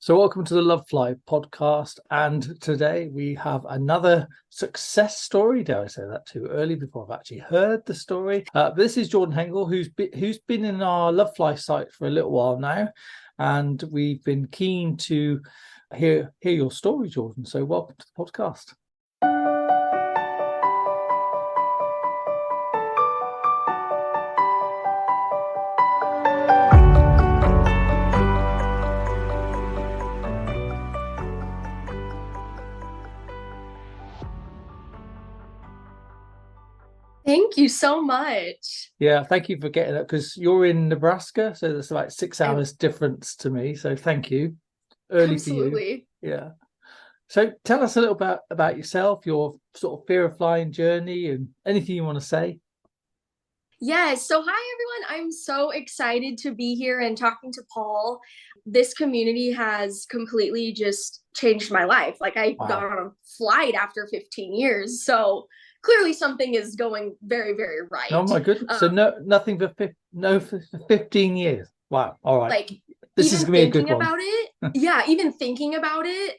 So welcome to the Lovefly podcast, and today we have another success story. Dare I say that too early before I've actually heard the story? This is Jordan Hengel, who's been in our Lovefly site for a little while now, and we've been keen to hear your story, Jordan. So welcome to the podcast. Thank you so much. Yeah, thank you for getting it, because you're in Nebraska, so there's like 6 hours difference to me. So thank you. Early for you. Absolutely. Yeah. So tell us a little bit about yourself, your sort of fear of flying journey, and anything you want to say. Yes. So, hi, everyone. I'm so excited to be here and talking to Paul. This community has completely just changed my life. Like, I got Wow. on a flight after 15 years. So, clearly, something is going very, very Oh right. my goodness. So nothing for 15 years. Wow. All right. Like, This is even gonna be a good thinking one. about it, yeah, even thinking about it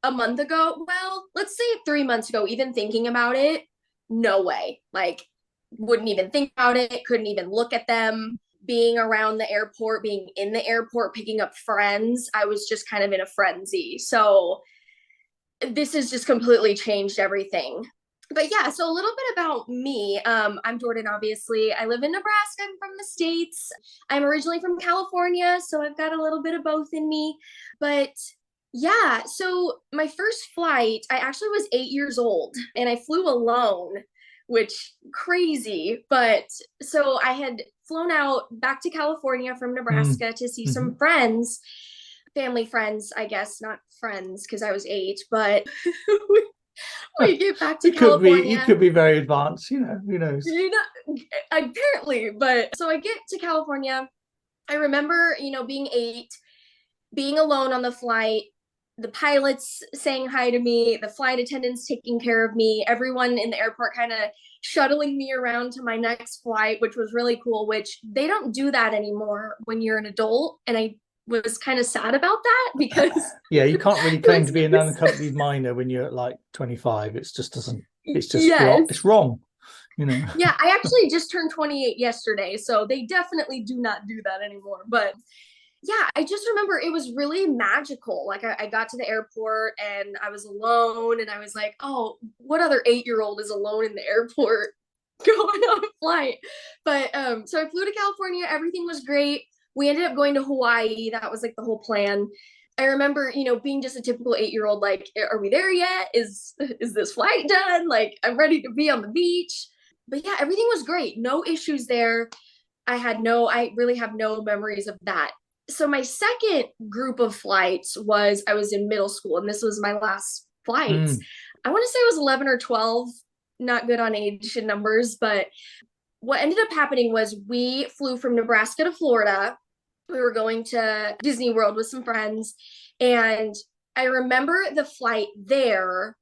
a month ago, well, let's say 3 months ago, even thinking about it, no way. Like, wouldn't even think about it, couldn't even look at them. Being around the airport, being in the airport, picking up friends, I was just kind of in a frenzy. So this has just completely changed everything. But yeah, so a little bit about me. I'm Jordan, obviously. I live in Nebraska. I'm from the States. I'm originally from California, so I've got a little bit of both in me. But yeah, so my first flight, I actually was 8 years old and I flew alone, which crazy. But so I had flown out back to California from Mm. Nebraska to see Mm-hmm. some friends, family friends, I guess, not friends because I was 8, but we get back to You California. could be very advanced, who knows? You know, apparently, but so I get to California. I remember, being 8, being alone on the flight, the pilots saying hi to me, the flight attendants taking care of me, everyone in the airport kind of shuttling me around to my next flight, which was really cool, which they don't do that anymore when you're an adult. And I was kind of sad about that because Yeah, you can't really it claim was, to be it an was unaccompanied minor when you're at like 25. It's just doesn't, it's just wrong. yes. It's wrong. Yeah, I actually just turned 28 yesterday, so they definitely do not do that anymore. But yeah, I just remember it was really magical. Like I got to the airport and I was alone, and I was like, oh, what other 8-year-old is alone in the airport going on a flight? But so I flew to California, everything was great. We ended up going to Hawaii. That was like the whole plan. I remember, being just a typical 8-year-old, like, are we there yet? Is this flight done? Like, I'm ready to be on the beach. But yeah, everything was great. No issues there. I really have no memories of that. So my second group of flights was, I was in middle school and this was my last flights. Mm. I want to say it was 11 or 12, not good on age and numbers, but what ended up happening was we flew from Nebraska to Florida. We were going to Disney World with some friends, and I remember the flight there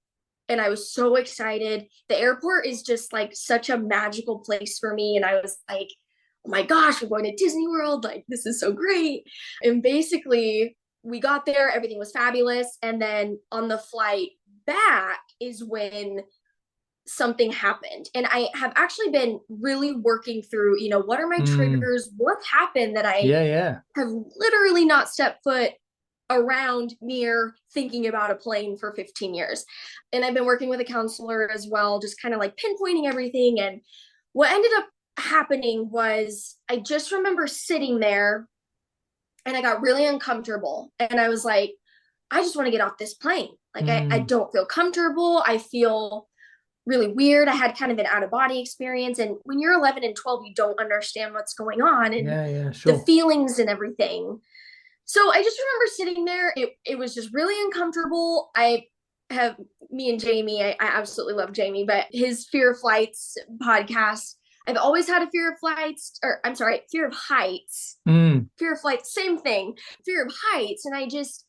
and I was so excited. The airport is just like such a magical place for me, and I was like, oh my gosh, we're going to Disney World. Like, this is so great. And basically, we got there, everything was fabulous. And then on the flight back is when something happened. And I have actually been really working through, what are my Mm. triggers? What happened that I Yeah, yeah. have literally not stepped foot around near thinking about a plane for 15 years. And I've been working with a counselor as well, just kind of like pinpointing everything. And what ended up happening was I just remember sitting there and I got really uncomfortable. And I was like, I just want to get off this plane. Like, I Mm. don't feel comfortable. I feel really weird. I had kind of an out of body experience. And when you're 11 and 12, you don't understand what's going on and Yeah, yeah, the sure. feelings and everything. So I just remember sitting there. It was just really uncomfortable. I have me and Jamie, I absolutely love Jamie, but his Fear of Flights podcast. I've always had a fear of flights, or I'm sorry, fear of heights. Mm. Fear of flight, same thing. Fear of heights. And I just,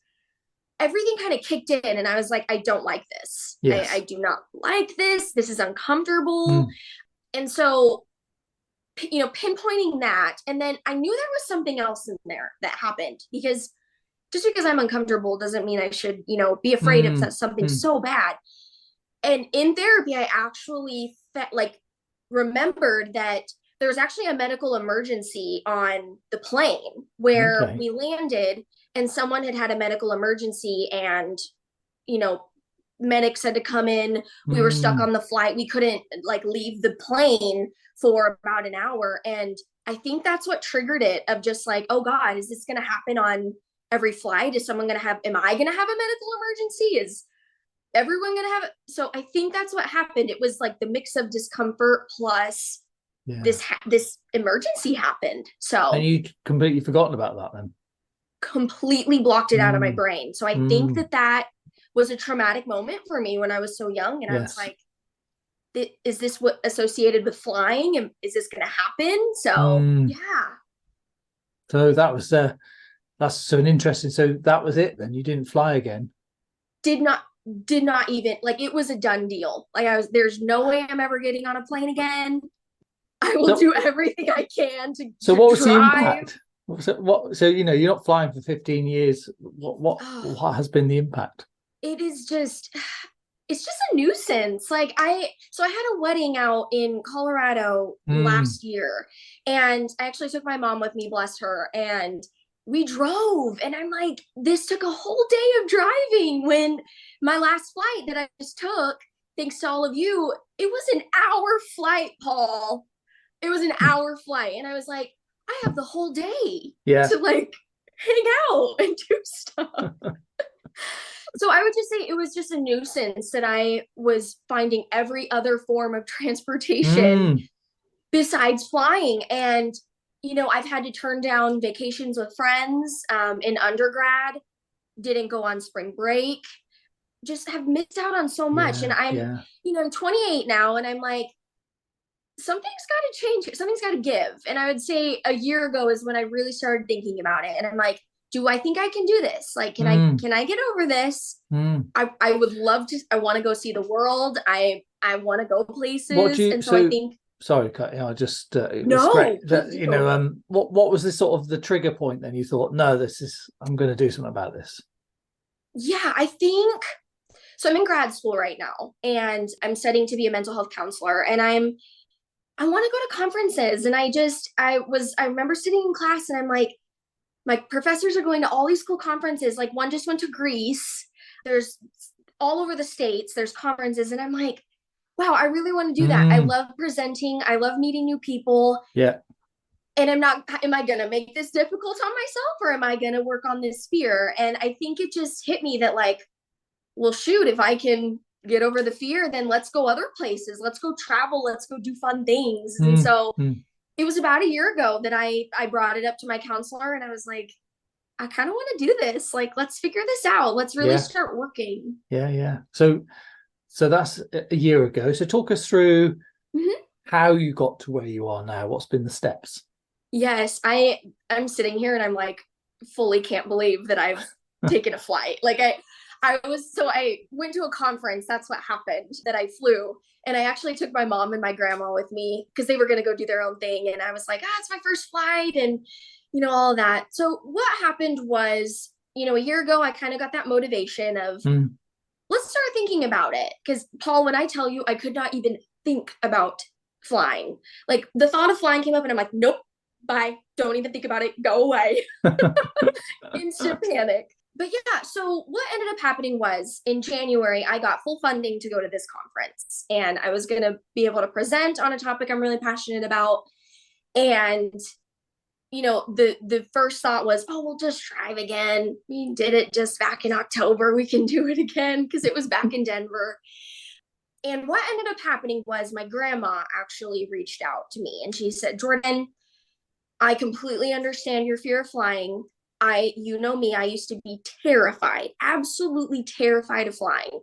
everything kind of kicked in, and I was like, I don't like this. I Yes. do not like this. This is uncomfortable. Mm. And so, pinpointing that. And then I knew there was something else in there that happened because just because I'm uncomfortable doesn't mean I should, be afraid of Mm, something mm. so bad. And in therapy, I actually remembered that there was actually a medical emergency on the plane where Okay. we landed, and someone had had a medical emergency, and you know medics had to come in. We were stuck Mm, on the flight. We couldn't leave the plane for about an hour, and I think that's what triggered it, of just like, oh God, is this going to happen on every flight? Is someone going to have, am I going to have a medical emergency? Is everyone going to have it? So I think that's what happened. It was like the mix of discomfort plus yeah. this emergency happened. And So you'd completely forgotten about that then. completely blocked it out of my Mm, brain. So I think mm, that was a traumatic moment for me when I was so young, and I was yes. like, is this what associated with flying, and is this going to happen? So Mm. yeah. So that's so an interesting. So that was it then. You didn't fly again. Did not even, like, it was a done deal. Like, I was, there's no way I'm ever getting on a plane again. I will So do everything I can to so to what was the drive. impact? So you're not flying for 15 years. Oh, What has been the impact? it is just, it's just a nuisance. Like, I had a wedding out in Colorado Mm, last year, and I actually took my mom with me, bless her, and we drove, and I'm like, this took a whole day of driving, when my last flight that I just took, thanks to all of you, it was an hour flight, Paul. It was an hour flight, and I was like, I have the whole day yeah. to hang out and do stuff. So I would just say it was just a nuisance that I was finding every other form of transportation Mm, besides flying. And, I've had to turn down vacations with friends in undergrad, didn't go on spring break, just have missed out on so much. And yeah, I'm, yeah. I'm 28 now, and I'm like, something's got to change. Something's got to give. And I would say a year ago is when I really started thinking about it. And I'm like, do I think I can do this? Like, can I Mm, can I get over this? mm. I would love to. I want to go see the world. I want to go What do places. you And so I so think, sorry, Kat, I just it was great no, that please do. what was the sort of the trigger point then you thought, no, this is I'm going to do something about this. Yeah, I think so. I'm in grad school right now, and I'm studying to be a mental health counselor. And I want to go to conferences. And I remember sitting in class, and I'm like, my professors are going to all these cool conferences. Like, one just went to Greece. There's all over the States, there's conferences. And I'm like, wow, I really want to do that. I Mm, love presenting. I love meeting new people. yeah. And am I going to make this difficult on myself, or am I going to work on this fear? And I think it just hit me that, like, well, shoot, if I can get over the fear, then let's go other places. Let's go travel. Let's go do fun things. And Mm, so mm. it was about a year ago that I brought it up to my counselor, and I was like, I kind of want to do this. Like, let's figure this out. Let's really Yeah, start working. yeah, yeah. So that's a year ago. So talk us through Mm-hmm. how you got to where you are now. What's been the steps? Yes, I'm sitting here, and I'm like, fully can't believe that I've taken a flight. Like, I went to a conference. That's what happened, that I flew. And I actually took my mom and my grandma with me because they were going to go do their own thing. And I was like, it's my first flight, and all that. So what happened was, a year ago, I kind of got that motivation of, Mm, let's start thinking about it. Because, Paul, when I tell you, I could not even think about flying. Like, the thought of flying came up, and I'm like, nope, bye. Don't even think about it. Go away. Instant panic. But yeah, so what ended up happening was, in January, I got full funding to go to this conference, and I was going to be able to present on a topic I'm really passionate about. And the first thought was, oh, we'll just drive again. We did it just back in October. We can do it again, because it was back in Denver. And what ended up happening was, my grandma actually reached out to me, and she said, Jordan, I completely understand your fear of flying. You know me, I used to be terrified, absolutely terrified of flying.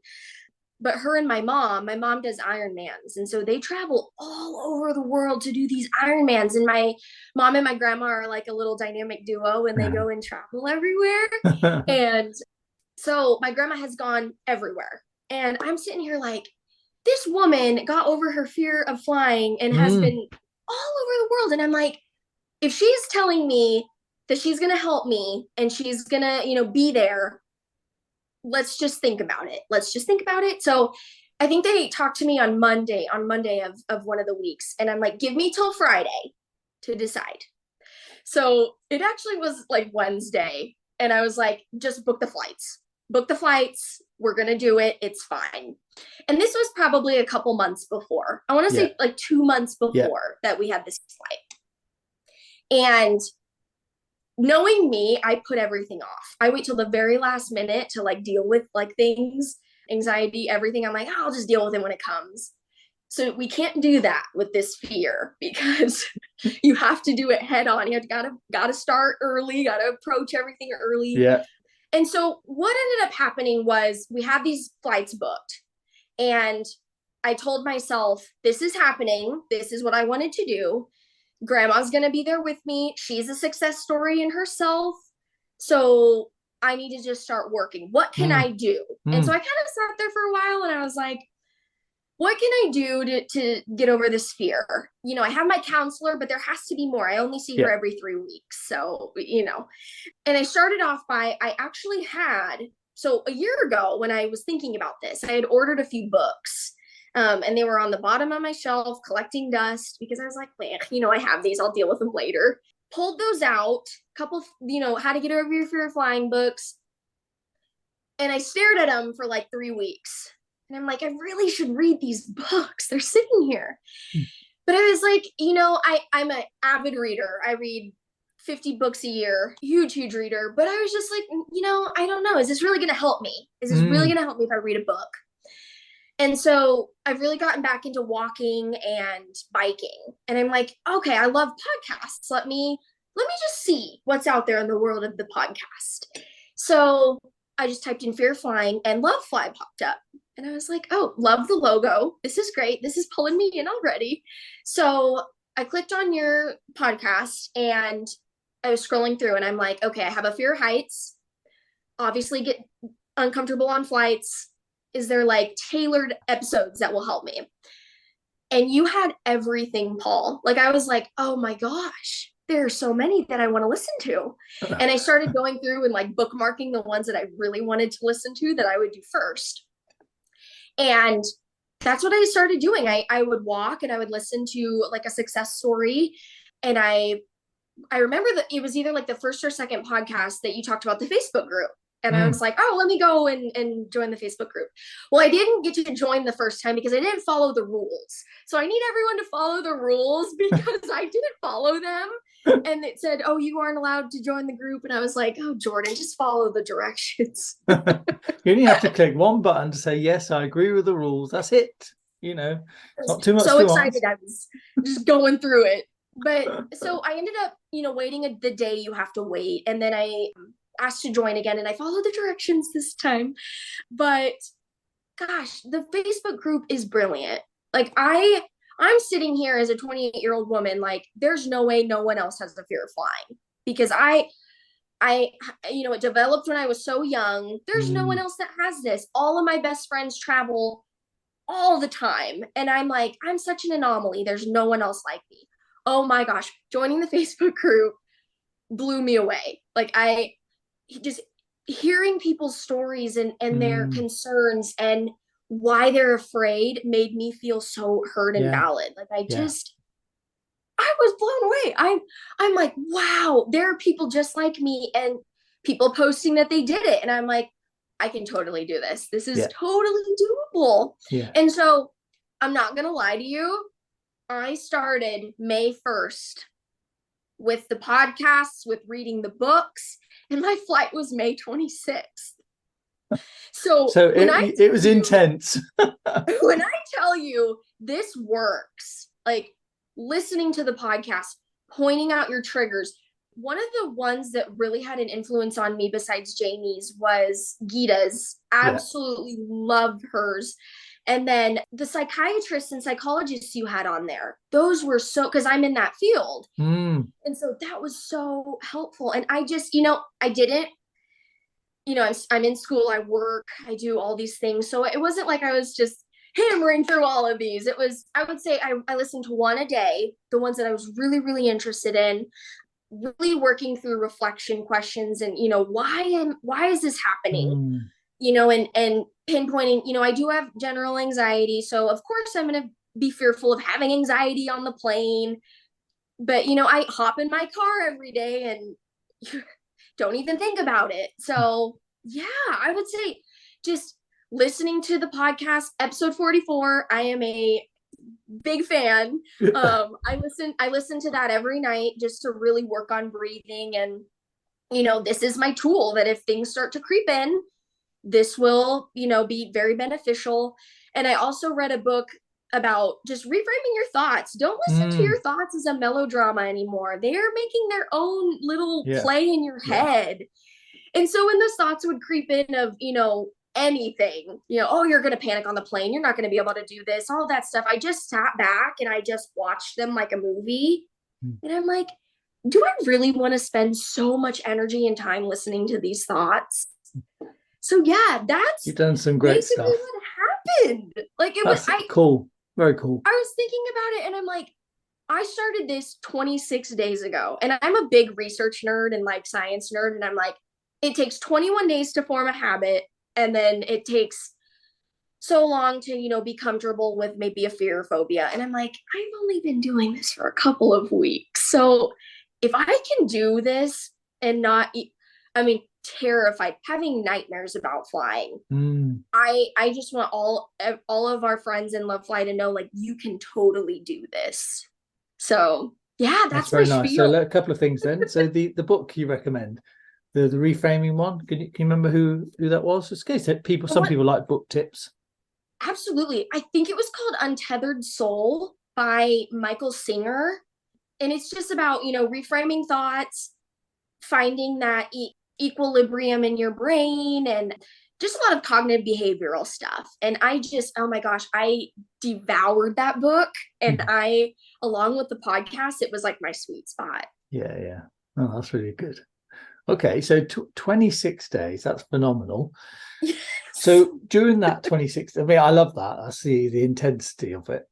But her and my mom does Ironmans. And so they travel all over the world to do these Ironmans. And my mom and my grandma are like a little dynamic duo, and they go and travel everywhere. And so my grandma has gone everywhere. And I'm sitting here like, this woman got over her fear of flying and has mm, been all over the world. And I'm like, if she's telling me that she's going to help me and she's going to, you know, be there. Let's just think about it. Let's just think about it. So I think they talked to me on Monday of one of the weeks. And I'm like, give me till Friday to decide. So it actually was like Wednesday. And I was like, just book the flights. Book the flights. We're going to do it. It's fine. And this was probably a couple months before. I want to say like 2 months before that we had this flight. And knowing me, I put everything off. I wait till the very last minute to like deal with like things, anxiety, everything. I'm like, oh, I'll just deal with it when it comes. So we can't do that with this fear because you have to do it head on. You have gotta start early, gotta approach everything early. Yeah. And so what ended up happening was we had these flights booked and I told myself, this is happening. This is what I wanted to do. Grandma's going to be there with me. She's a success story in herself. So I need to just start working. What can I do? And so I kind of sat there for a while and I was like, what can I do to get over this fear? You know, I have my counselor, but there has to be more. I only see her every 3 weeks. So, you know, and I started off by, I actually had, so a year ago when I was thinking about this, I had ordered a few books. And they were on the bottom of my shelf collecting dust because I was like, man, you know, I have these, I'll deal with them later. Pulled those out, couple, you know, how to get over your fear of flying books. And I stared at them for like 3 weeks. And I'm like, I really should read these books. They're sitting here. But I was like, you know, I'm an avid reader. I read 50 books a year, huge reader. But I was just like, you know, I don't know. Is this really going to help me? Is this really going to help me if I read a book? And so I've really gotten back into walking and biking. And I'm like, okay, I love podcasts. Let me just see what's out there in the world of the podcast. So I just typed in fear of flying and Lovefly popped up. And I was like, oh, love the logo. This is great. This is pulling me in already. So I clicked on your podcast and I was scrolling through and I'm like, okay, I have a fear of heights. Obviously get uncomfortable on flights. Is there like tailored episodes that will help me? And you had everything, Paul. Like I was like, oh my gosh, there are so many that I want to listen to. And I started going through and like bookmarking the ones that I really wanted to listen to that I would do first. And that's what I started doing. I would walk and I would listen to like a success story. And I remember that it was either like the first or second podcast that you talked about the Facebook group. And I was like, oh, let me go and join the Facebook group. Well, I didn't get to join the first time because I didn't follow the rules. So I need everyone to follow the rules because I didn't follow them. And it said, oh, you aren't allowed to join the group. And I was like, oh, Jordan, just follow the directions. You only have to click one button to say, yes, I agree with the rules. That's it. You know, it's not too much. So excited. I was just going through it. But so I ended up, you know, waiting the day you have to wait. And then I asked to join again and I followed the directions this time. But gosh, the Facebook group is brilliant. Like I'm sitting here as a 28-year-old woman, like there's no way no one else has the fear of flying because I, you know, it developed when I was so young. There's no one else that has this. All of my best friends travel all the time. And I'm like, I'm such an anomaly. There's no one else like me. Oh my gosh. Joining the Facebook group blew me away. Like I just hearing people's stories and their concerns and why they're afraid made me feel so heard and valid. Like I was blown away. I'm like, wow, there are people just like me and people posting that they did it. And I'm like, I can totally do this. This is totally doable. Yeah. And so I'm not going to lie to you. I started May 1st with the podcasts, with reading the books, and my flight was May 26th. So it was intense. When I tell you this works, like listening to the podcast, pointing out your triggers. One of the ones that really had an influence on me besides Jamie's was Gita's. Absolutely loved hers. And then the psychiatrists and psychologists you had on there, those were so, because I'm in that field. And so that was so helpful. And I just, you know, I didn't, you know, I'm in school, I work, I do all these things. So it wasn't like I was just hammering through all of these. It was, I would say I listened to one a day, the ones that I was really, really interested in. really working through reflection questions and, why is this happening? Mm. And pinpointing, I do have general anxiety. So of course I'm going to be fearful of having anxiety on the plane. But, I hop in my car every day and don't even think about it. So yeah, I would say just listening to the podcast, episode 44. I am a big fan. I listen to that every night just to really work on breathing. And, this is my tool that if things start to creep in, this will, be very beneficial. And I also read a book about just reframing your thoughts. Don't listen to Mm. your thoughts as a melodrama anymore. They're making their own little Yeah. play in your Yeah. head. And so when those thoughts would creep in of, anything, oh, you're going to panic on the plane, you're not going to be able to do this, all that stuff, I just sat back and I just watched them like a movie. Mm. And I'm like, do I really want to spend so much energy and time listening to these thoughts? So yeah, that's You've done some great basically stuff. what happened. Like That's cool. Very cool. I was thinking about it and I'm like, I started this 26 days ago and I'm a big research nerd and like science nerd. And I'm like, it takes 21 days to form a habit. And then it takes so long to, be comfortable with maybe a fear or phobia. And I'm like, I've only been doing this for a couple of weeks. So if I can do this and not, I mean, terrified, having nightmares about flying. Mm. I just want all of our friends in Lovefly to know, like, you can totally do this. So yeah, That's that's my very nice. So spiel. a couple of things then. So the book you recommend, the reframing one. Can you remember who that was? Just in case people, some people like book tips. Absolutely. I think it was called Untethered Soul by Michael Singer. And it's just about, reframing thoughts, finding that equilibrium in your brain, and just a lot of cognitive behavioral stuff. And oh my gosh, I devoured that book. And along with the podcast, it was like my sweet spot. Yeah, yeah. Oh, that's really good. Okay, so 26 days, that's phenomenal. Yes. So during that 26, I mean, I love that. I see the intensity of it.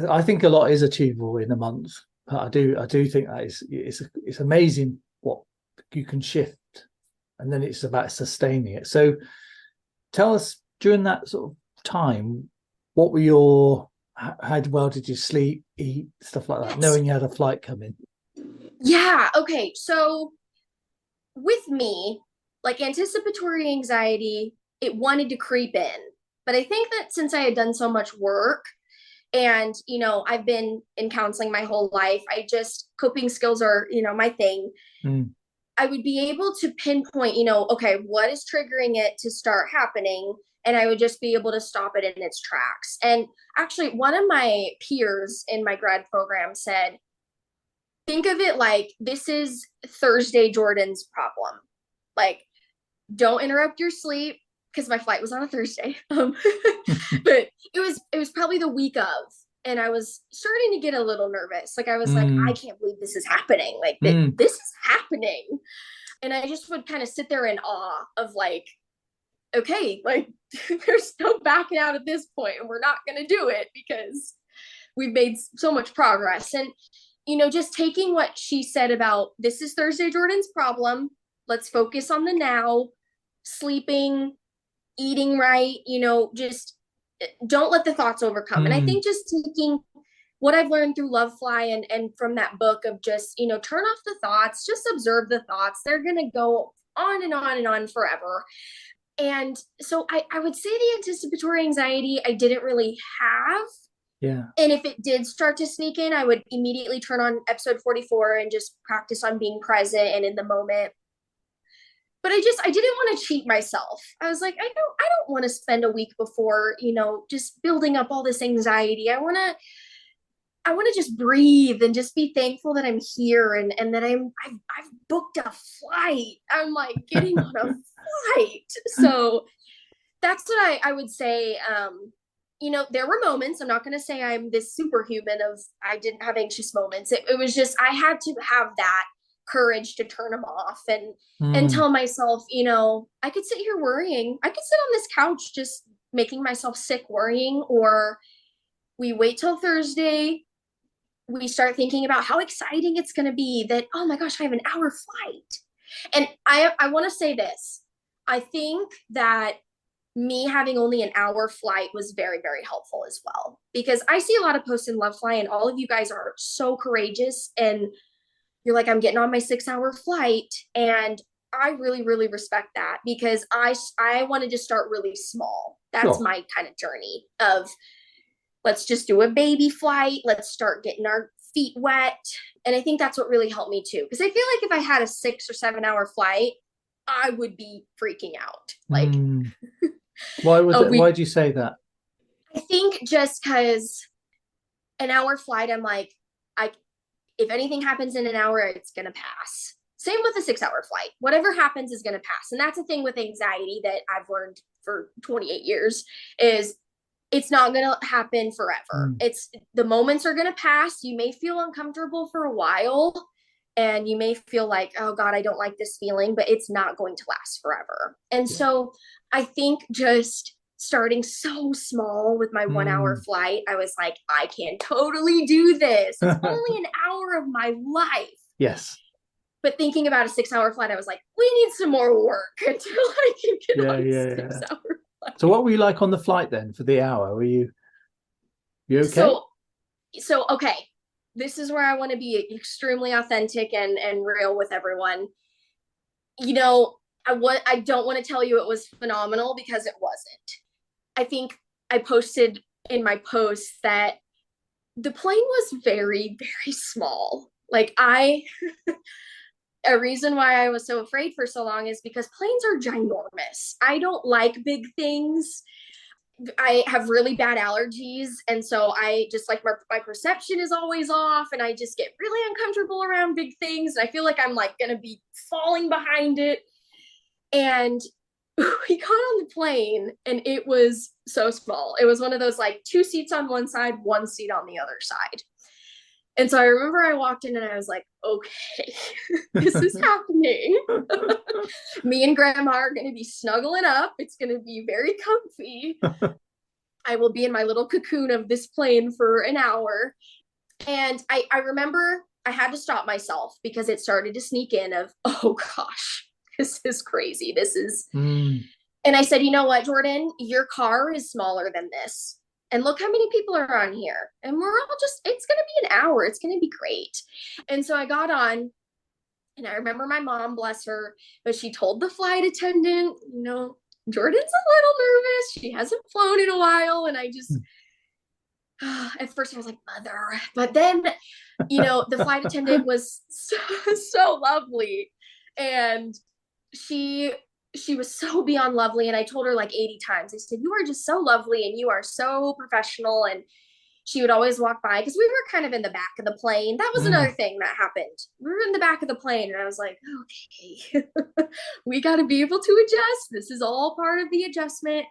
I think a lot is achievable in a month. I do think that it's amazing what you can shift, and then it's about sustaining it. So tell us, during that sort of time, what were how well did you sleep, eat, stuff like that, Yes. knowing you had a flight coming? Yeah. Okay. So with me, like anticipatory anxiety, it wanted to creep in. But I think that since I had done so much work and, I've been in counseling my whole life, coping skills are, my thing. Mm. I would be able to pinpoint, okay, what is triggering it to start happening? And I would just be able to stop it in its tracks. And actually, one of my peers in my grad program said, think of it like this is Thursday Jordan's problem. Like, don't interrupt your sleep, because my flight was on a Thursday. But it was probably the week of, and I was starting to get a little nervous. Like I was like, I can't believe this is happening. Like this is happening. And I just would kind of sit there in awe of like, okay, like there's no backing out at this point, and we're not going to do it because we've made so much progress. And, just taking what she said about this is Thursday Jordan's problem. Let's focus on the now, sleeping, eating right, just don't let the thoughts overcome. And I think just taking what I've learned through Lovefly and from that book of just, turn off the thoughts, just observe the thoughts. They're going to go on and on and on forever. And so I would say the anticipatory anxiety I didn't really have. Yeah. And if it did start to sneak in, I would immediately turn on episode 44 and just practice on being present and in the moment. But I didn't want to cheat myself. I was like, I don't want to spend a week before, just building up all this anxiety. I want to just breathe and just be thankful that I'm here and that I've booked a flight. I'm like getting on a flight. So that's what I would say. There were moments, I'm not going to say I'm this superhuman of, I didn't have anxious moments. It was just, I had to have that courage to turn them off and tell myself, I could sit here worrying. I could sit on this couch just making myself sick worrying, or we wait till Thursday, we start thinking about how exciting it's going to be that, oh my gosh, I have an hour flight. And I want to say this. I think that me having only an hour flight was very, very helpful as well, because I see a lot of posts in Lovefly and all of you guys are so courageous and you're like, I'm getting on my 6-hour flight. And I really, really respect that, because I wanted to start really small. That's Sure. my kind of journey of, let's just do a baby flight. Let's start getting our feet wet. And I think that's what really helped me too. Because I feel like if I had a 6 or 7 hour flight, I would be freaking out. Like, why was it? we, Why did you say that? I think just because an hour flight, I'm like, if anything happens in an hour, it's gonna pass. Same with a 6-hour flight. Whatever happens is gonna pass. And that's the thing with anxiety that I've learned for 28 years is it's not going to happen forever. It's the moments are going to pass. You may feel uncomfortable for a while and you may feel like, oh God, I don't like this feeling, but it's not going to last forever. And so I think just starting so small with my 1-hour flight, I was like, I can totally do this. It's only an hour of my life. Yes. But thinking about a 6-hour flight, I was like, we need some more work until I can get on 6-hour. So what were you like on the flight then for the hour? Were you okay? So okay, this is where I want to be extremely authentic and real with everyone. You know, I don't want to tell you it was phenomenal, because it wasn't. I think I posted in my post that the plane was very, very small. Like a reason why I was so afraid for so long is because planes are ginormous. I don't like big things. I have really bad allergies. And so I just like my perception is always off and I just get really uncomfortable around big things. And I feel like I'm like going to be falling behind it. And we got on the plane and it was so small. It was one of those like 2 seats on one side, 1 seat on the other side. And so I remember I walked in and I was like, okay, this is happening. Me and grandma are going to be snuggling up. It's going to be very comfy. I will be in my little cocoon of this plane for an hour. And I remember I had to stop myself because it started to sneak in of, oh gosh, this is crazy. This is, and I said, you know what, Jordan, your car is smaller than this. And look how many people are on here. And we're all just, it's going to be an hour. It's going to be great. And so I got on and I remember my mom, bless her, but she told the flight attendant, you know, Jordan's a little nervous. She hasn't flown in a while. And I just, at first I was like, mother, but then, you know, the flight attendant was so lovely. And she was so beyond lovely. And I told her like 80 times, I said, you are just so lovely and you are so professional. And she would always walk by because we were kind of in the back of the plane. That was another thing that happened. We were in the back of the plane and I was like, okay, we got to be able to adjust. This is all part of the adjustment.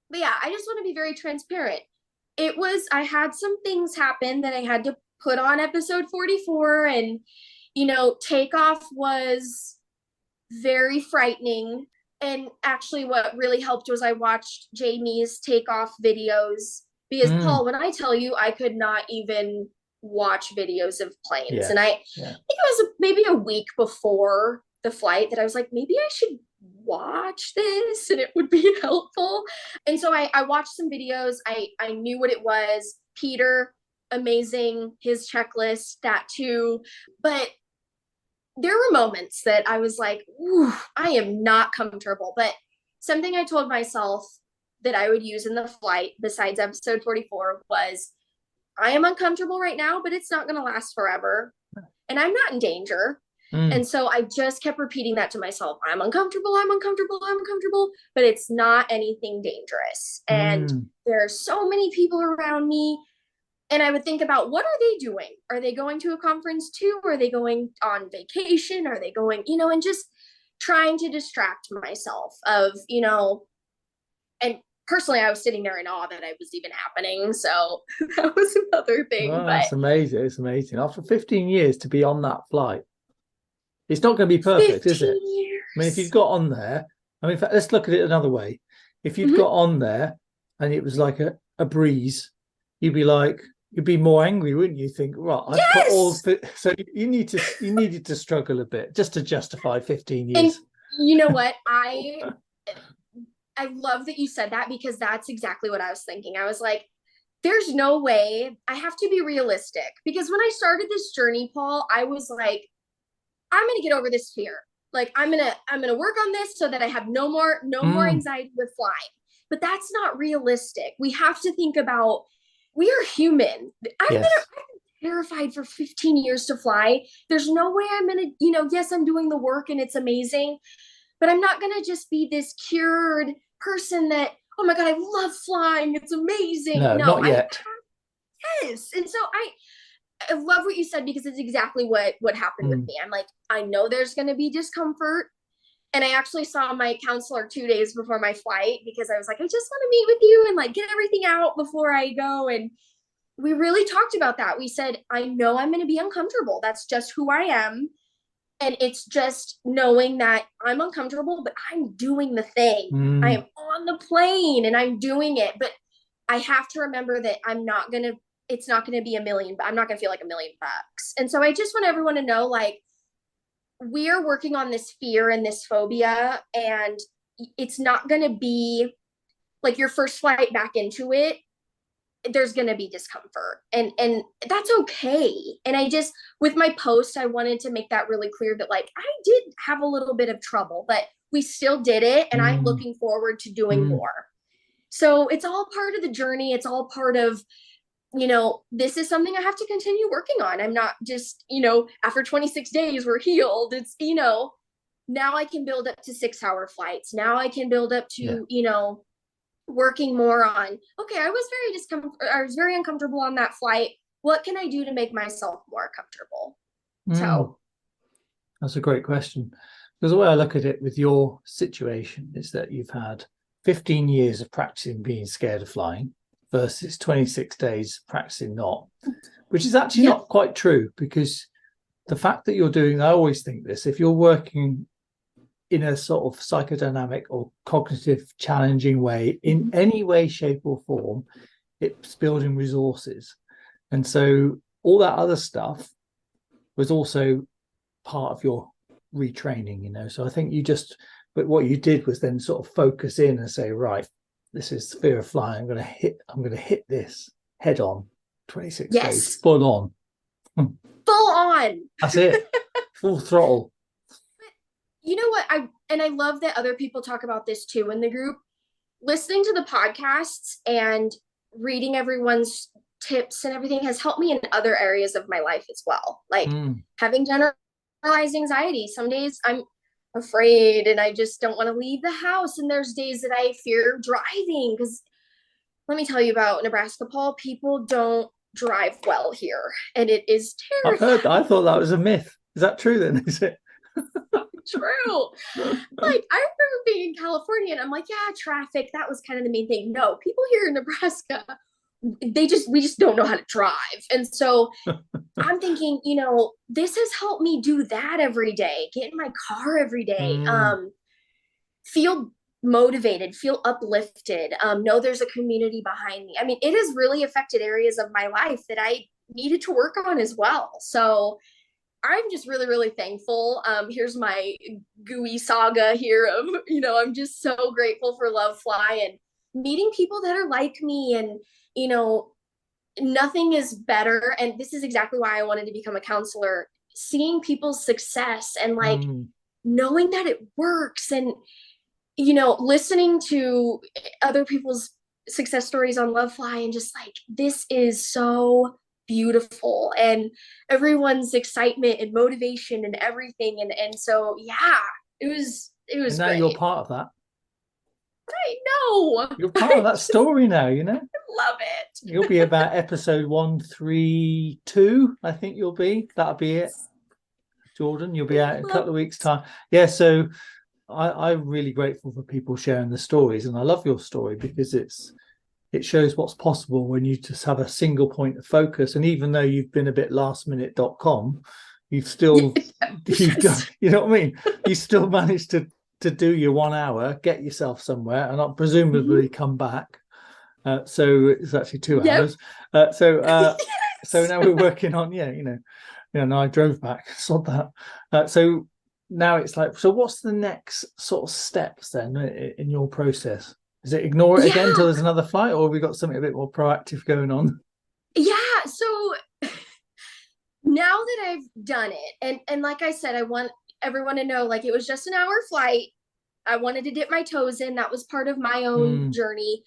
But yeah, I just want to be very transparent. I had some things happen that I had to put on episode 44 and, you know, takeoff was very frightening. And actually what really helped was I watched Jamie's takeoff videos because Paul, when I tell you, I could not even watch videos of planes. And I think it was maybe a week before the flight that I was like, maybe I should watch this and it would be helpful. And so I watched some videos. I knew what it was. Peter, amazing, his checklist, that too. But there were moments that I was like, ooh, I am not comfortable. But something I told myself that I would use in the flight besides episode 44 was, I am uncomfortable right now, but it's not going to last forever. And I'm not in danger. And so I just kept repeating that to myself. I'm uncomfortable, but it's not anything dangerous. And there are so many people around me. And I would think about, what are they doing? Are they going to a conference too? Are they going on vacation? Are they going, you know, and just trying to distract myself of, you know, and personally, I was sitting there in awe that it was even happening. So that was another thing. Oh, but it's amazing. It's amazing. After 15 years to be on that flight, it's not going to be perfect, is it? Years. I mean, if you'd got on there, I mean, in fact, let's look at it another way. If you'd got on there and it was like a breeze, you'd be like, you'd be more angry, wouldn't you? Think, right, I've put all so you needed to struggle a bit just to justify 15 years. And you know what? I love that you said that, because that's exactly what I was thinking. I was like, there's no way. I have to be realistic, because when I started this journey, Paul, I was like, I'm going to get over this fear. Like, I'm going to work on this so that I have no more anxiety with flying. But that's not realistic. We have to think about, we are human. I've been terrified for 15 years to fly. There's no way I'm going to, yes, I'm doing the work and it's amazing, but I'm not going to just be this cured person that, oh my God, I love flying, it's amazing. No, not yet. Yes. And so I love what you said, because it's exactly what happened with me. I'm like, I know there's going to be discomfort. And I actually saw my counselor 2 days before my flight, because I was like, I just want to meet with you and like get everything out before I go. And we really talked about that. We said, I know I'm going to be uncomfortable. That's just who I am. And it's just knowing that I'm uncomfortable, but I'm doing the thing. I am on the plane and I'm doing it. But I have to remember that it's not going to be $1 million, but I'm not going to feel like $1 million. And so I just want everyone to know, like, we are working on this fear and this phobia, and it's not going to be like your first flight back into it. There's going to be discomfort, and that's okay. And I just, with my post, I wanted to make that really clear that, like, I did have a little bit of trouble, but we still did it. And I'm looking forward to doing more. So it's all part of the journey. It's all part of, this is something I have to continue working on. I'm not just, after 26 days, we're healed. It's, now I can build up to 6-hour flights. Now I can build up to, working more on, okay, I was very uncomfortable on that flight. What can I do to make myself more comfortable? So that's a great question. Because the way I look at it with your situation is that you've had 15 years of practicing being scared of flying versus 26 days practicing not, which is actually not quite true, because the fact that you're doing, I always think this, if you're working in a sort of psychodynamic or cognitive challenging way in any way, shape or form, it's building resources. And so all that other stuff was also part of your retraining, so I think but what you did was then sort of focus in and say, right, this is fear of flying. I'm going to hit this head on. 26 days, full on. That's it. Full throttle. You know what? I love that other people talk about this too in the group. Listening to the podcasts and reading everyone's tips and everything has helped me in other areas of my life as well. Like having generalized anxiety. Some days I'm afraid and I just don't want to leave the house. And there's days that I fear driving, because let me tell you about Nebraska, Paul. People don't drive well here, and it is terrifying. I thought that was a myth. Is that true then? Is it? True. Like, I remember being in California and I'm like, yeah, traffic, that was kind of the main thing. No, people here in Nebraska, we just don't know how to drive. And so I'm thinking, this has helped me do that every day, get in my car every day, feel motivated, feel uplifted, know there's a community behind me. I mean, it has really affected areas of my life that I needed to work on as well. So I'm just really, really thankful. Here's my gooey saga here of, I'm just so grateful for Lovefly and meeting people that are like me. And, nothing is better. And this is exactly why I wanted to become a counselor, seeing people's success and like knowing that it works, and, listening to other people's success stories on Lovefly and just like, this is so beautiful, and everyone's excitement and motivation and everything. And so, yeah, it was and now great. You're part of that. I know. You're part of that story now, I love it. You'll be about episode 132, I think you'll be. That'll be it. Jordan, you'll be out in a couple of weeks' time. Yeah, so I'm really grateful for people sharing the stories, and I love your story because it shows what's possible when you just have a single point of focus. And even though you've been a bit lastminute.com, you've still you know what I mean? You still managed to do your 1 hour, get yourself somewhere, and presumably come back So it's actually 2 hours. So now we're working on, no, I drove back, sod that. So now it's like, so what's the next sort of steps then in your process? Is it ignore it again until there's another flight, or have we got something a bit more proactive going on? Yeah. So now that I've done it, and like I said, I want everyone to know, like, it was just an hour flight. I wanted to dip my toes in. That was part of my own journey.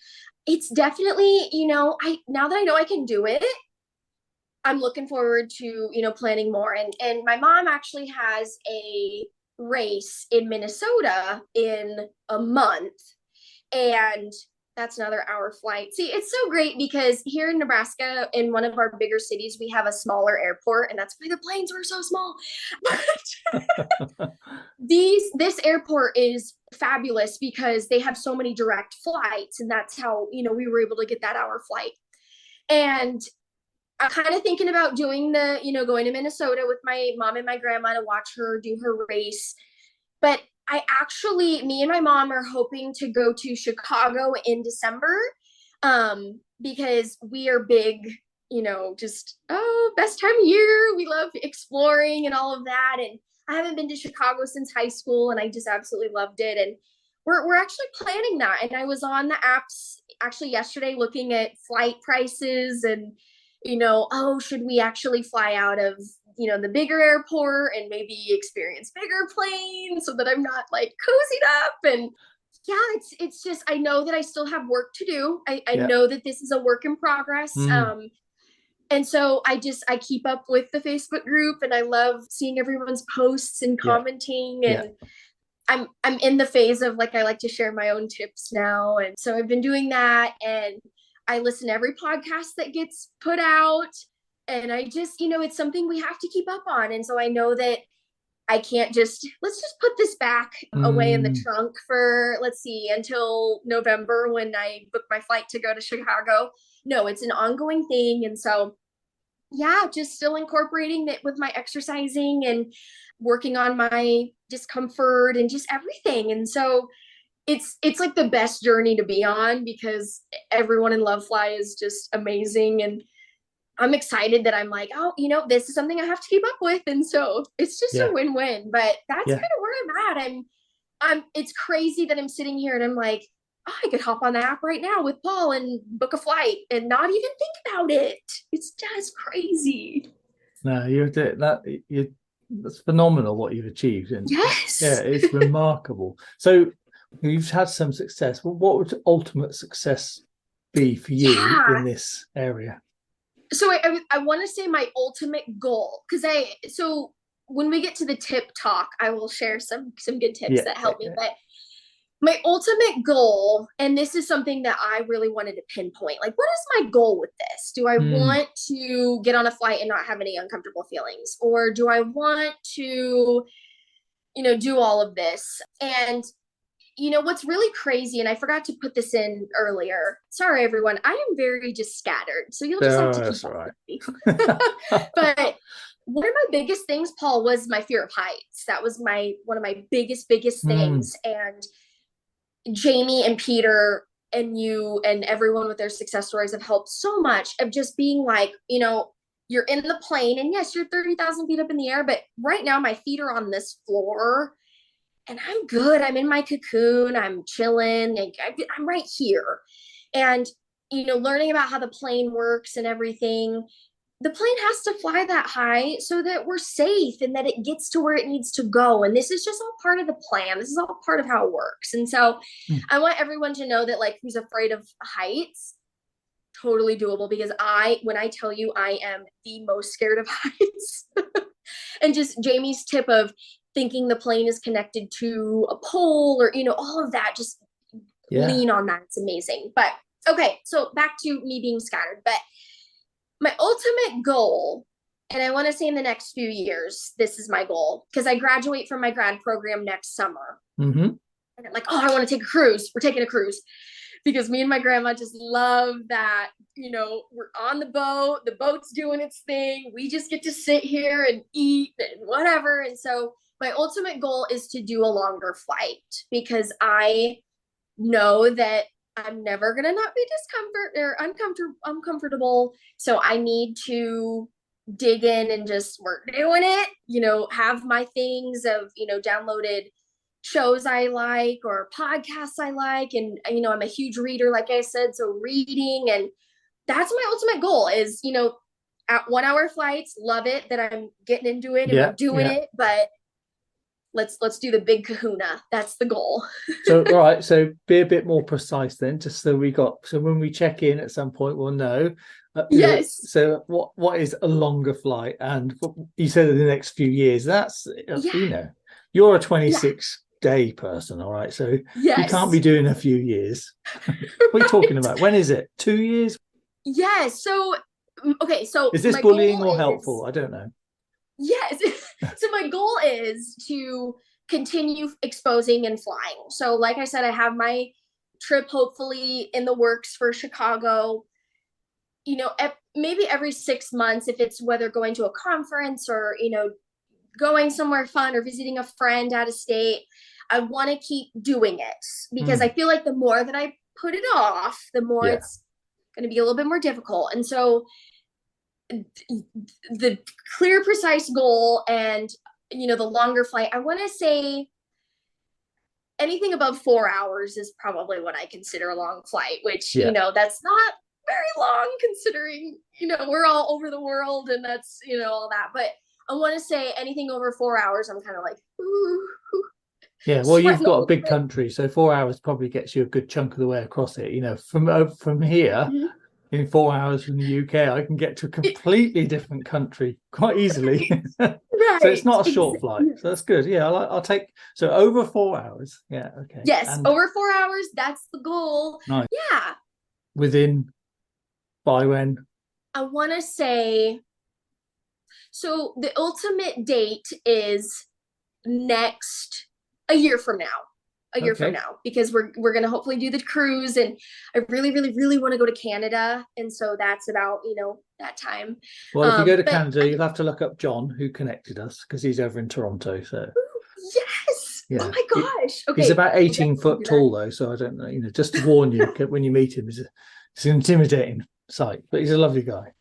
It's definitely, now that I know I can do it, I'm looking forward to, planning more. And my mom actually has a race in Minnesota in a month. And that's another hour flight. See, it's so great because here in Nebraska, in one of our bigger cities, we have a smaller airport, and that's why the planes were so small. But this airport is fabulous because they have so many direct flights, and that's how, we were able to get that hour flight. And I'm kind of thinking about doing going to Minnesota with my mom and my grandma to watch her do her race. But me and my mom are hoping to go to Chicago in December, because we are big, best time of year. We love exploring and all of that. And I haven't been to Chicago since high school, and I just absolutely loved it. And we're actually planning that. And I was on the apps actually yesterday looking at flight prices and, should we actually fly out of the bigger airport and maybe experience bigger planes so that I'm not like cozied up. And it's just, I know that I still have work to do. I know that this is a work in progress. And so I keep up with the Facebook group, and I love seeing everyone's posts and commenting. And I'm in the phase of, like, I like to share my own tips now. And so I've been doing that, and I listen to every podcast that gets put out. And I just, it's something we have to keep up on. And so I know that I can't let's just put this back away in the trunk for, let's see, until November when I book my flight to go to Chicago. No, it's an ongoing thing. And so, just still incorporating it with my exercising and working on my discomfort and just everything. And so it's like the best journey to be on, because everyone in Lovefly is just amazing. And I'm excited that I'm like, this is something I have to keep up with. And so it's just a win-win. But that's kind of where I'm at. It's crazy that I'm sitting here and I'm like, I could hop on the app right now with Paul and book a flight and not even think about it. It's just crazy. No, that's phenomenal what you've achieved. And yes. Yeah, it's remarkable. So you've had some success. Well, what would ultimate success be for you in this area? So I want to say my ultimate goal, because so when we get to the tip talk, I will share some good tips that help me. But my ultimate goal, and this is something that I really wanted to pinpoint, like, what is my goal with this? Do I want to get on a flight and not have any uncomfortable feelings? Or do I want to, do all of this? And what's really crazy, and I forgot to put this in earlier. Sorry, everyone. I am very just scattered. So you'll just have to keep up with me. But one of my biggest things, Paul, was my fear of heights. That was one of my biggest things. And Jamie and Peter and you and everyone with their success stories have helped so much of just being like, you're in the plane, and yes, you're 30,000 feet up in the air, but right now my feet are on this floor. And I'm good. I'm in my cocoon. I'm chilling. Like, I'm right here. And, learning about how the plane works and everything, the plane has to fly that high so that we're safe and that it gets to where it needs to go. And this is just all part of the plan. This is all part of how it works. And so I want everyone to know that, like, who's afraid of heights, totally doable, because when I tell you I am the most scared of heights. And just Jamie's tip of thinking the plane is connected to a pole, or, all of that, just lean on that. It's amazing. But okay, so back to me being scattered. But my ultimate goal, and I want to say in the next few years, this is my goal, because I graduate from my grad program next summer. And I'm like, I want to take a cruise. We're taking a cruise. Because me and my grandma just love that, we're on the boat's doing its thing. We just get to sit here and eat and whatever. And so my ultimate goal is to do a longer flight, because I know that I'm never gonna not be uncomfortable. So I need to dig in and just we're doing it, have my things of, downloaded shows I like or podcasts I like. And, I'm a huge reader, like I said, so reading, and that's my ultimate goal is, at 1 hour flights, love it that I'm getting into it and we're doing it, but let's do the big kahuna. That's the goal. So, all right. So be a bit more precise then, just so when we check in at some point, we'll know. Yes. So what is a longer flight? And you said in the next few years, that's, you're a 26-day person. All right. So you can't be doing a few years. What are you talking about? When is it? 2 years? Yes. So, okay. So is this bullying or helpful? I don't know. Yes. So my goal is to continue exposing and flying. So like I said, I have my trip hopefully in the works for Chicago, maybe every 6 months, if it's whether going to a conference or, going somewhere fun or visiting a friend out of state. I want to keep doing it because I feel like the more that I put it off, the more it's going to be a little bit more difficult. And so the clear, precise goal and, the longer flight, I want to say anything above 4 hours is probably what I consider a long flight, which, that's not very long considering, we're all over the world and that's, all that. But I want to say anything over 4 hours, I'm kind of like, ooh. Yeah, well, you've got a big country, so 4 hours probably gets you a good chunk of the way across it. From here, in 4 hours from the UK, I can get to a completely different country quite easily. Right. So it's not a short flight. So that's good. Yeah, I'll take so over 4 hours. Yeah, okay. Yes, and over 4 hours. That's the goal. Nice. Yeah. By when? I want to say. So the ultimate date is a year from now, because we're going to hopefully do the cruise, and I really, really, really want to go to Canada. And so that's about, that time. Well, if you go to Canada, you'll have to look up John, who connected us, because he's over in Toronto. So yes. Yeah. Oh my gosh. Okay. He's about 18 foot tall though. So I don't know, just to warn you when you meet him, it's an intimidating sight, but he's a lovely guy.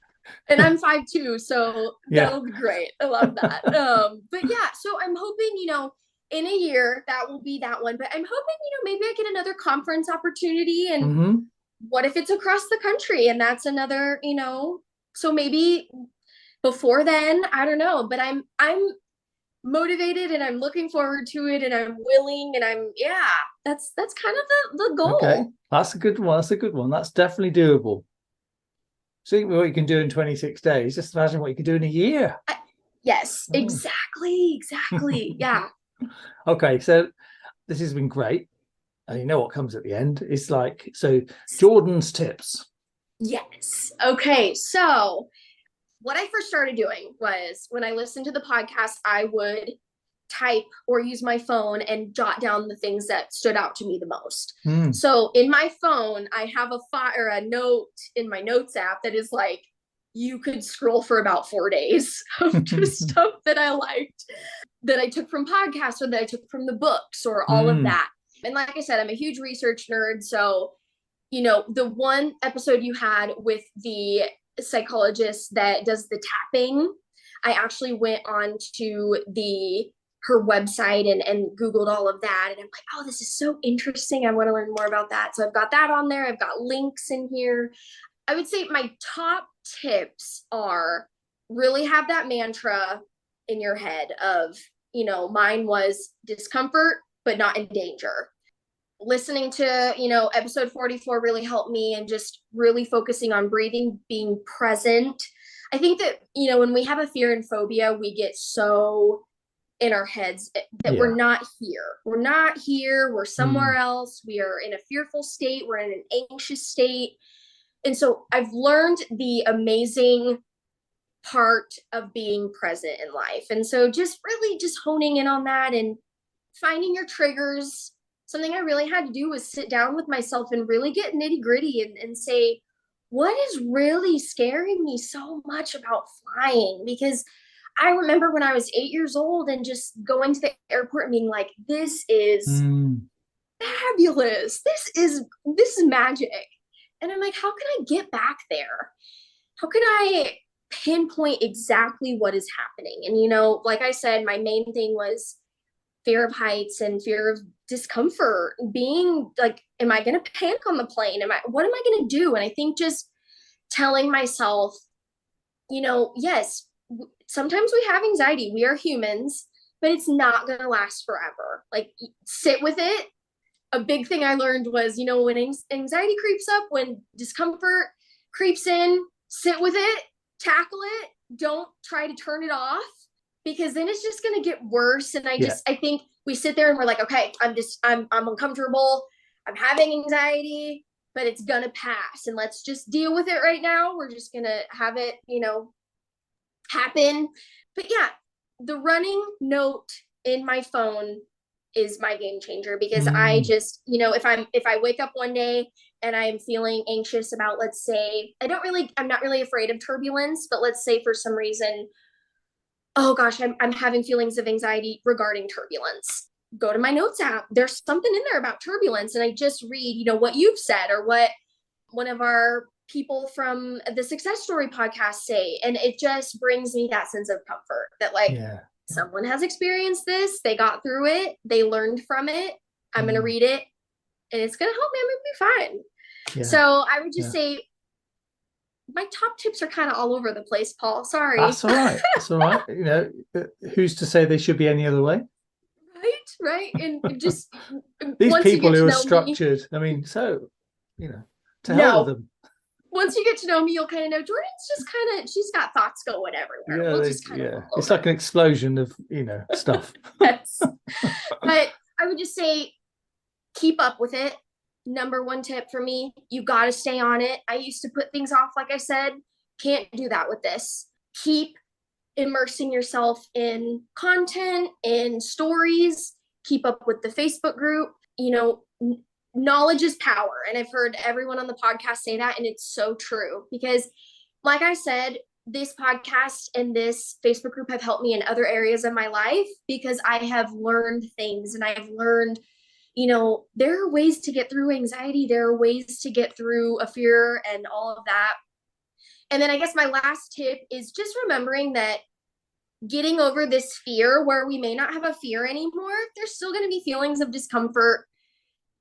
And I'm 5'2", so that'll be great. I love that. But yeah, so I'm hoping, in a year that will be that one. But I'm hoping, maybe I get another conference opportunity, and what if it's across the country, and that's another, so maybe before then, I don't know. But I'm motivated and I'm looking forward to it, and I'm willing, and that's kind of the goal. Okay, that's a good one. That's definitely doable. See what you can do in 26 days. Just imagine what you can do in a year. Yes, exactly. Yeah. Okay, so this has been great. And you know what comes at the end? It's like, so Jordan's tips. Yes. Okay, so what I first started doing was when I listened to the podcast, I would type or use my phone and jot down the things that stood out to me the most. So in my phone, I have a note in my notes app that is like, you could scroll for about 4 days of just stuff that I liked, that I took from podcasts or that I took from the books or all of that. And like I said, I'm a huge research nerd. So, the one episode you had with the psychologist that does the tapping, I actually went on to her website and Googled all of that. And I'm like, oh, this is so interesting. I want to learn more about that. So I've got that on there. I've got links in here. I would say my top tips are really have that mantra in your head of, mine was discomfort, but not in danger. Listening to, episode 44 really helped me, and just really focusing on breathing, being present. I think that, when we have a fear and phobia, we get so in our heads that we're not here. We're not here. We're somewhere else. We are in a fearful state. We're in an anxious state. And so I've learned the amazing part of being present in life. And so just really just honing in on that and finding your triggers. Something I really had to do was sit down with myself and really get nitty gritty and say, what is really scaring me so much about flying? Because I remember when I was 8 years old and just going to the airport and being like, this is fabulous. This is magic. And I'm like, how can I get back there? How can I pinpoint exactly what is happening? And, like I said, my main thing was fear of heights and fear of discomfort, being like, am I going to panic on the plane? What am I going to do? And I think just telling myself, yes, sometimes we have anxiety. We are humans, but it's not going to last forever. Like, sit with it. A big thing I learned was, when anxiety creeps up, when discomfort creeps in, sit with it, tackle it. Don't try to turn it off, because then it's just going to get worse. And I think we sit there and we're like, okay, I'm uncomfortable. I'm having anxiety, but it's going to pass. And let's just deal with it right now. We're just going to have it, happen. But yeah, the running note in my phone is my game changer, because I just, if I wake up one day and I'm feeling anxious about, let's say, I'm not really afraid of turbulence, but let's say for some reason, oh gosh, I'm having feelings of anxiety regarding turbulence. Go to my notes app. There's something in there about turbulence. And I just read, what you've said or what one of our people from the Success Story podcast say. And it just brings me that sense of comfort that, like, someone has experienced this. They got through it. They learned from it. I'm going to read it and it's going to help me. I'm going to be fine. Yeah. So I would just say my top tips are kind of all over the place, Paul. Sorry. That's all right. That's all right. Who's to say they should be any other way? Right. And just these people who are structured. I mean, to hell with them. Once you get to know me, you'll kind of know Jordan's just she's got thoughts going everywhere. It's like an explosion of, stuff. Yes. But I would just say, keep up with it. Number one tip for me, you got to stay on it. I used to put things off, like I said. Can't do that with this. Keep immersing yourself in content, in stories. Keep up with the Facebook group. Knowledge is power. And I've heard everyone on the podcast say that. And it's so true, because like I said, this podcast and this Facebook group have helped me in other areas of my life, because I have learned things, and I've learned, there are ways to get through anxiety. There are ways to get through a fear and all of that. And then I guess my last tip is just remembering that getting over this fear, where we may not have a fear anymore, there's still going to be feelings of discomfort.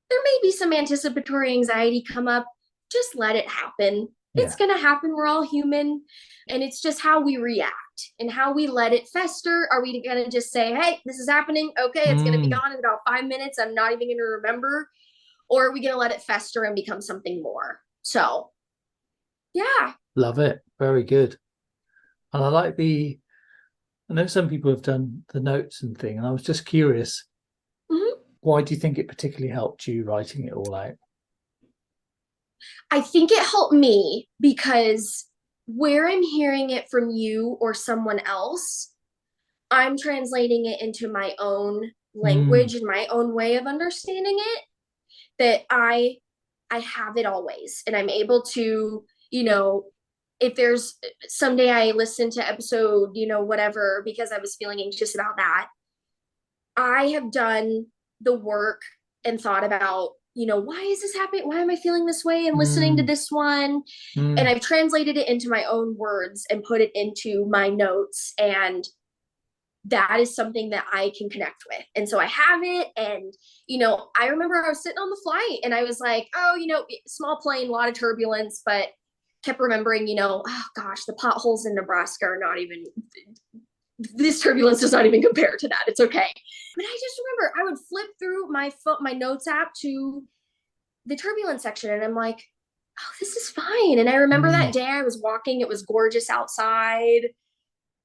There may be some anticipatory anxiety come up. Just let it happen. Yeah. It's going to happen. We're all human. And it's just how we react and how we let it fester. Are we going to just say, hey, this is happening? Okay, it's going to be gone in about 5 minutes. I'm not even going to remember. Or are we going to let it fester and become something more? So, yeah. Love it. Very good. And I know some people have done the notes and thing, and I was just curious. Why do you think it particularly helped you writing it all out? I think it helped me because where I'm hearing it from you or someone else, I'm translating it into my own language and my own way of understanding it, that I have it always. And I'm able to, if there's someday I listen to episode, whatever, because I was feeling anxious about that, I have done the work and thought about, why is this happening? Why am I feeling this way? And listening to this one. And I've translated it into my own words and put it into my notes. And that is something that I can connect with. And so I have it. And, I remember I was sitting on the flight and I was like, oh, small plane, a lot of turbulence, but kept remembering, oh gosh, the potholes in Nebraska are not even, this turbulence does not even compare to that. It's okay. But I just remember I would flip through my notes app to the turbulence section, and I'm like, oh, this is fine. And I remember that day I was walking, it was gorgeous outside.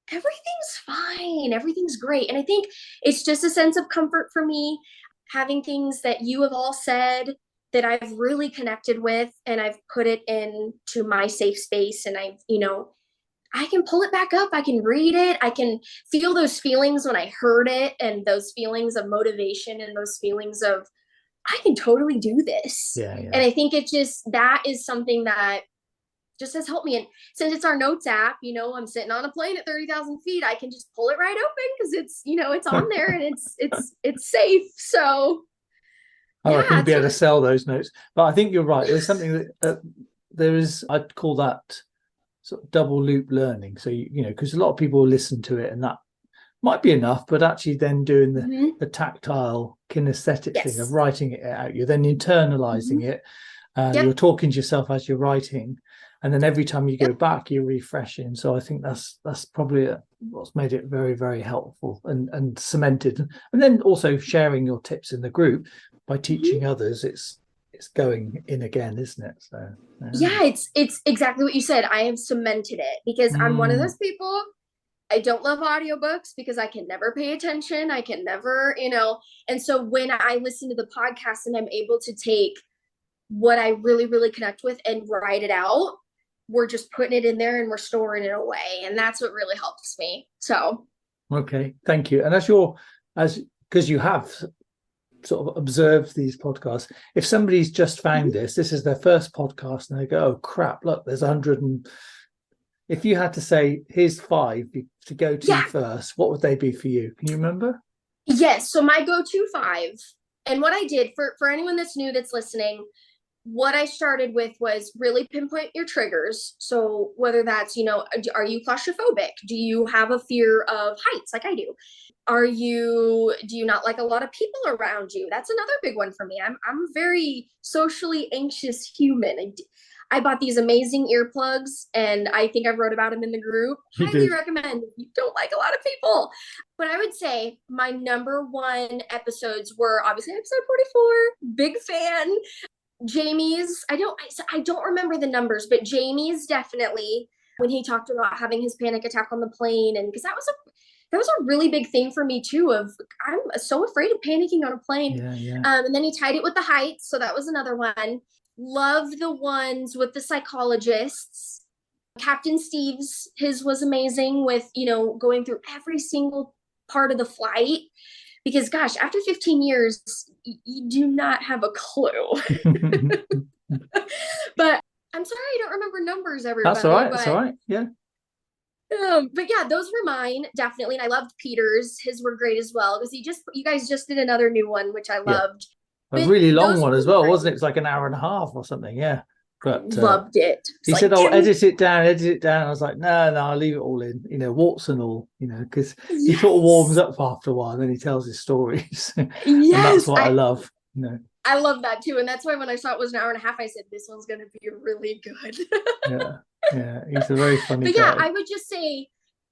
Everything's fine. Everything's great. And I think it's just a sense of comfort for me, having things that you have all said that I've really connected with, and I've put it into my safe space, and I've, I can pull it back up. I can read it. I can feel those feelings when I heard it, and those feelings of motivation and those feelings of, I can totally do this. Yeah. And I think that is something that just has helped me. And since it's our notes app, I'm sitting on a plane at 30,000 feet, I can just pull it right open because it's, it's on there and it's safe. So I reckon you'd be able to That's sell those notes. But I think you're right. There's something that there is, I'd call that sort of double loop learning. So, because a lot of people listen to it and that might be enough, but actually then doing the tactile kinesthetic thing of writing it out, you're then internalizing it. You're talking to yourself as you're writing. And then every time you go back, you're refreshing. So I think that's probably what's made it very, very helpful and cemented. And then also sharing your tips in the group by teaching others. It's going in again, isn't it? So it's exactly what you said. I have cemented it because I'm one of those people. I don't love audiobooks because I can never pay attention. I can never, and so when I listen to the podcast and I'm able to take what I really, really connect with and write it out, we're just putting it in there and we're storing it away. And that's what really helps me. So. Okay. Thank you. And because you have sort of observed these podcasts, if somebody's just found this is their first podcast and they go, oh crap, look, there's 100. And if you had to say, here's 5 to go to first, what would they be for you? Can you remember? Yes. So my go-to 5, and what I did for anyone that's new, that's listening, what I started with was really pinpoint your triggers. So whether that's, are you claustrophobic? Do you have a fear of heights like I do? Do you not like a lot of people around you? That's another big one for me. I'm a very socially anxious human. I bought these amazing earplugs and I think I wrote about them in the group. Highly recommend if you don't like a lot of people. But I would say my number 1 episodes were obviously episode 44, big fan. Jamie's, I don't remember the numbers, but Jamie's definitely, when he talked about having his panic attack on the plane, and because that was a really big thing for me too, of I'm so afraid of panicking on a plane. And then he tied it with the heights, so that was another one. Loved the ones with the psychologists. Captain Steve's, his was amazing with, going through every single part of the flight. Because gosh, after 15 years, you do not have a clue. But I'm sorry, I don't remember numbers, everybody. That's all right. That's all right. Yeah. But yeah, those were mine, definitely. And I loved Peter's. His were great as well. Because you guys just did another new one, which I loved. A really long one as well, wasn't it? It was like an hour and a half or something. Yeah. But loved it. He said, "Oh, edit it down." I was like, "No, I'll leave it all in, warts and all, because he sort of warms up after a while, and then he tells his stories, and that's what I love, I love that too, and that's why when I saw it was an hour and a half, I said this one's going to be really good. yeah, he's a very funny guy. I would just say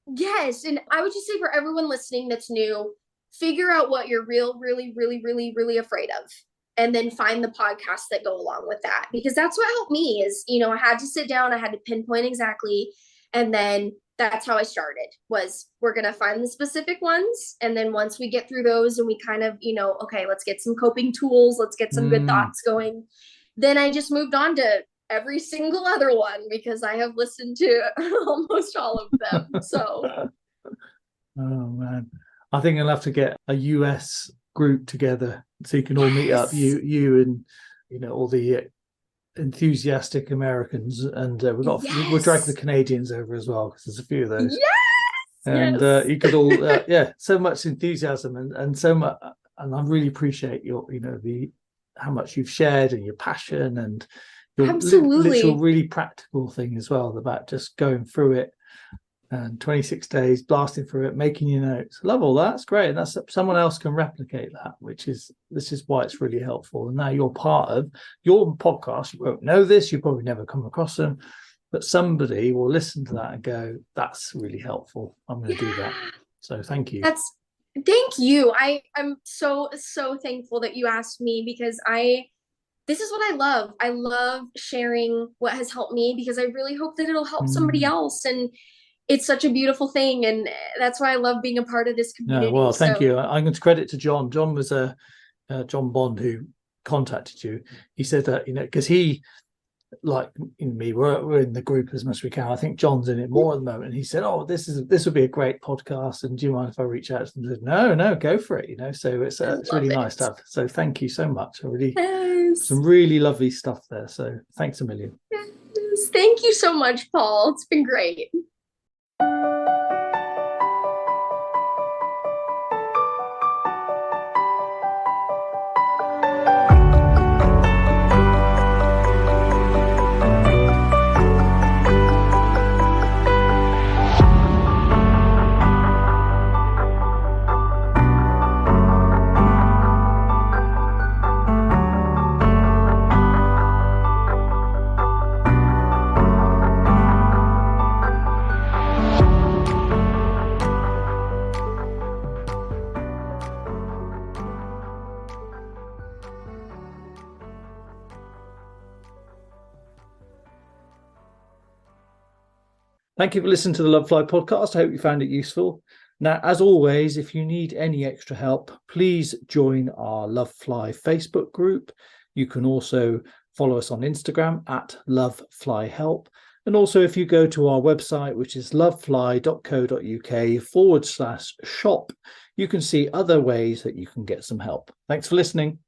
yes, and I would just say for everyone listening that's new, figure out what you're really, really, really, really afraid of. And then find the podcasts that go along with that. Because that's what helped me is, I had to sit down, I had to pinpoint exactly. And then that's how I started, was we're going to find the specific ones. And then once we get through those and we kind of, okay, let's get some coping tools, let's get some good thoughts going. Then I just moved on to every single other one because I have listened to almost all of them. So. Oh, man. I think I'll have to get a US group together so you can all meet up, you and all the enthusiastic Americans, and we'll drag the Canadians over as well because there's a few of those. And you could all so much enthusiasm and so much, and I really appreciate your how much you've shared and your passion and your literal really practical thing as well about just going through it. And 26 days blasting through it, making your notes. I love all that. It's great. And that's someone else can replicate that, this is why it's really helpful. And now you're part of your podcast. You won't know this, you probably never come across them, but somebody will listen to that and go, that's really helpful. I'm going to do that. So thank you. Thank you. I'm so thankful that you asked me because this is what I love. I love sharing what has helped me because I really hope that it'll help somebody else. And it's such a beautiful thing, and that's why I love being a part of this community. Well, thank you. I'm going to credit to John. John was John Bond who contacted you. He said that because he, like me, we're in the group as much as we can. I think John's in it more at the moment. And he said, "Oh, this would be a great podcast. And do you mind if I reach out to them?" I said, "No, go for it." So it's really nice to have. So thank you so much. Some really lovely stuff there. So thanks a million. Yes, thank you so much, Paul. It's been great. Thank you for listening to the Lovefly podcast. I hope you found it useful. Now, as always, if you need any extra help, please join our Lovefly Facebook group. You can also follow us on Instagram at loveflyhelp. And also, if you go to our website, which is lovefly.co.uk/shop, you can see other ways that you can get some help. Thanks for listening.